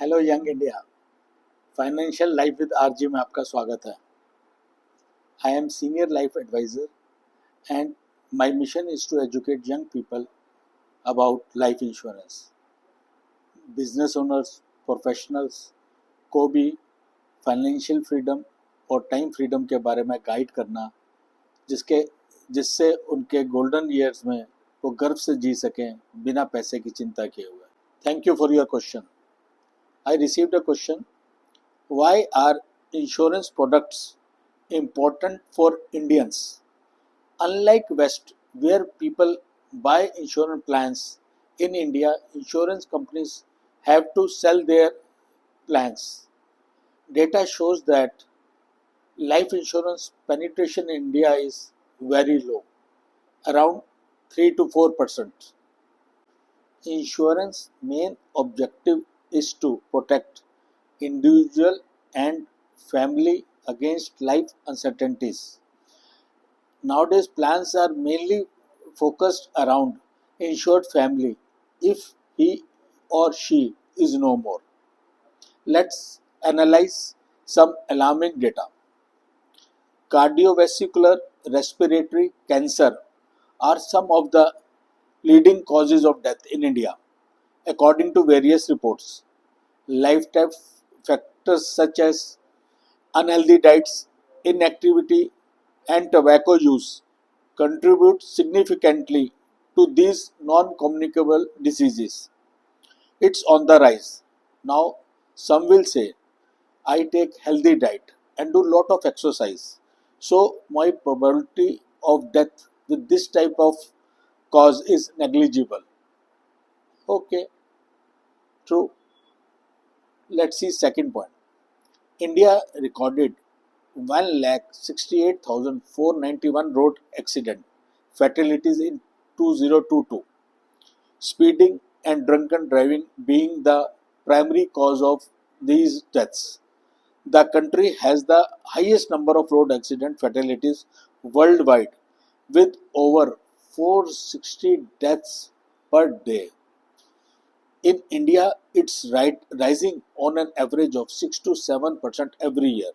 Hello young India, financial life with RG में आपका स्वागत है। I am senior life advisor and my mission is to educate young people about life insurance. Business owners, professionals को भी financial freedom और time freedom के बारे में गाइड करना, जिससे उनके गोल्डन ईयर्स में वो गर्व से जी सकें बिना पैसे की चिंता किए हुए। Thank you for your question. I received a question: why are insurance products important for Indians? Unlike West, where people buy insurance plans, in India, insurance companies have to sell their plans. Data shows that life insurance penetration in India is very low, around 3 to 4%. Insurance main objective is to protect individual and family against life uncertainties. Nowadays, plans are mainly focused around insured family if he or she is no more. Let's analyze some alarming data. Cardiovascular, respiratory, cancer are some of the leading causes of death in India, according to various reports. Lifestyle factors such as unhealthy diets, inactivity, and tobacco use contribute significantly to these non-communicable diseases. It's on the rise. Now, some will say, I take healthy diet and do lot of exercise, so my probability of death with this type of cause is negligible. Okay, true. Let's see second point. India recorded 1,68,491 road accident fatalities in 2022, speeding and drunken driving being the primary cause of these deaths. The country has the highest number of road accident fatalities worldwide, with over 460 deaths per day. In India, it's rising on an average of 6 to 7% every year.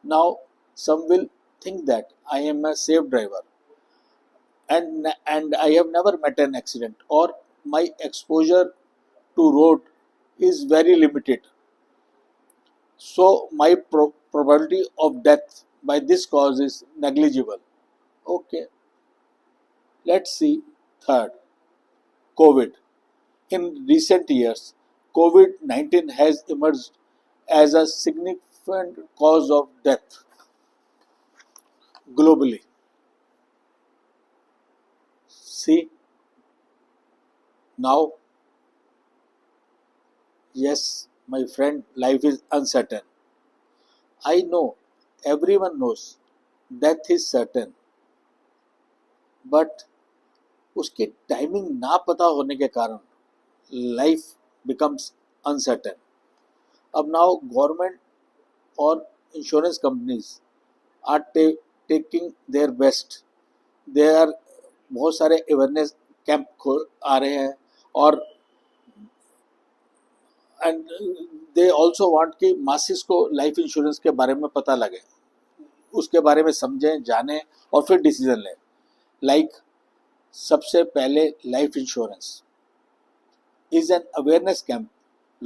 Now, some will think that I am a safe driver and I have never met an accident, or my exposure to road is very limited. So my probability of death by this cause is negligible. Okay, let's see third, COVID. In recent years, COVID-19 has emerged as a significant cause of death globally. See, now, yes, my friend, life is uncertain. I know, everyone knows death is certain, but उसकी timing ना पता होने के कारण life becomes uncertain. अब now government और insurance companies are taking their best. They are बहुत सारे अवेयरनेस कैंप आ रहे हैं, और एंड दे ऑल्सो वांट कि मासिस को लाइफ इंश्योरेंस के बारे में पता लगे, उसके बारे में समझें, जानें और फिर डिसीजन लें. लाइक सबसे पहले life insurance is an awareness camp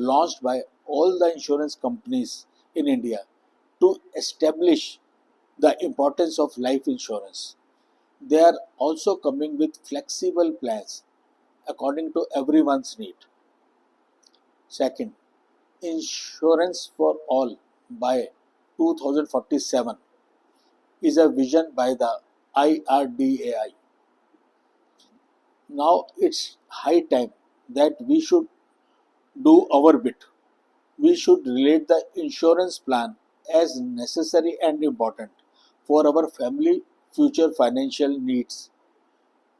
launched by all the insurance companies in India to establish the importance of life insurance. They are also coming with flexible plans according to everyone's need. Second, insurance for all by 2047 is a vision by the IRDAI. Now it's high time that we should do our bit. We should relate the insurance plan as necessary and important for our family future financial needs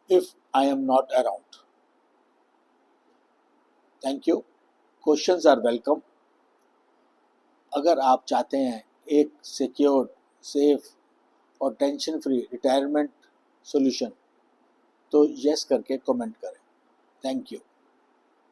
if I am not around. Thank you. Questions are welcome. अगर आप चाहते हैं एक secured, safe और tension free retirement solution, तो yes करके comment करें. Thank you.